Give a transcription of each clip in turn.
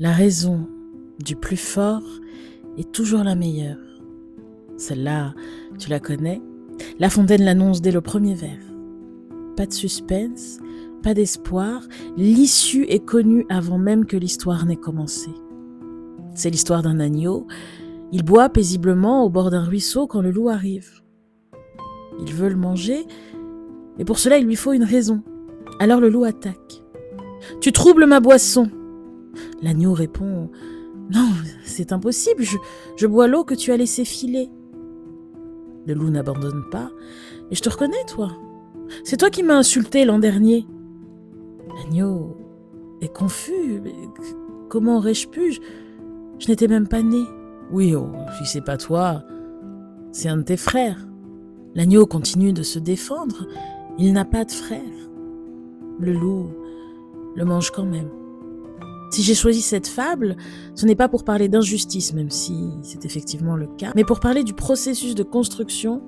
La raison du plus fort est toujours la meilleure. Celle-là, tu la connais. La Fontaine l'annonce dès le premier vers. Pas de suspense, pas d'espoir, l'issue est connue avant même que l'histoire n'ait commencé. C'est l'histoire d'un agneau. Il boit paisiblement au bord d'un ruisseau quand le loup arrive. Il veut le manger, et pour cela il lui faut une raison. Alors le loup attaque. « Tu troubles ma boisson !» L'agneau répond « Non, c'est impossible, je bois l'eau que tu as laissée filer. » Le loup n'abandonne pas. « Et je te reconnais, toi. C'est toi qui m'as insulté l'an dernier. » L'agneau est confus. « Comment aurais-je pu ? Je n'étais même pas né. »« Oui, oh, si c'est pas toi, c'est un de tes frères. » L'agneau continue de se défendre. Il n'a pas de frère. Le loup le mange quand même. Si j'ai choisi cette fable, ce n'est pas pour parler d'injustice, même si c'est effectivement le cas, mais pour parler du processus de construction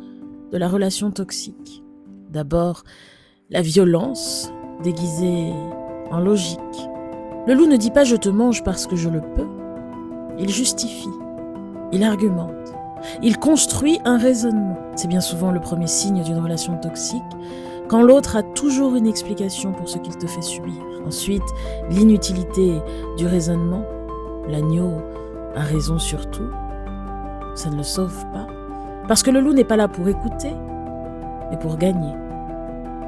de la relation toxique. D'abord, la violence déguisée en logique. Le loup ne dit pas « je te mange parce que je le peux ». Il justifie, il argumente, il construit un raisonnement. C'est bien souvent le premier signe d'une relation toxique, quand l'autre a toujours une explication pour ce qu'il te fait subir. Ensuite, l'inutilité du raisonnement. L'agneau a raison sur tout. Ça ne le sauve pas. Parce que le loup n'est pas là pour écouter, mais pour gagner.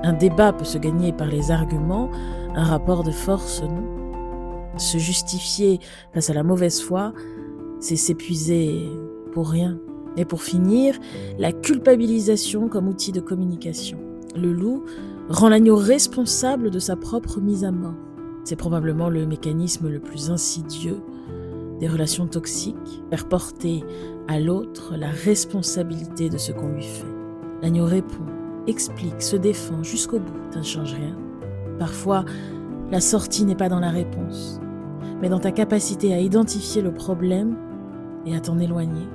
Un débat peut se gagner par les arguments, un rapport de force non. Se justifier face à la mauvaise foi, c'est s'épuiser pour rien. Et pour finir, la culpabilisation comme outil de communication. Le loup rend l'agneau responsable de sa propre mise à mort. C'est probablement le mécanisme le plus insidieux des relations toxiques, faire porter à l'autre la responsabilité de ce qu'on lui fait. L'agneau répond, explique, se défend jusqu'au bout. Ça ne change rien. Parfois, la sortie n'est pas dans la réponse, mais dans ta capacité à identifier le problème et à t'en éloigner.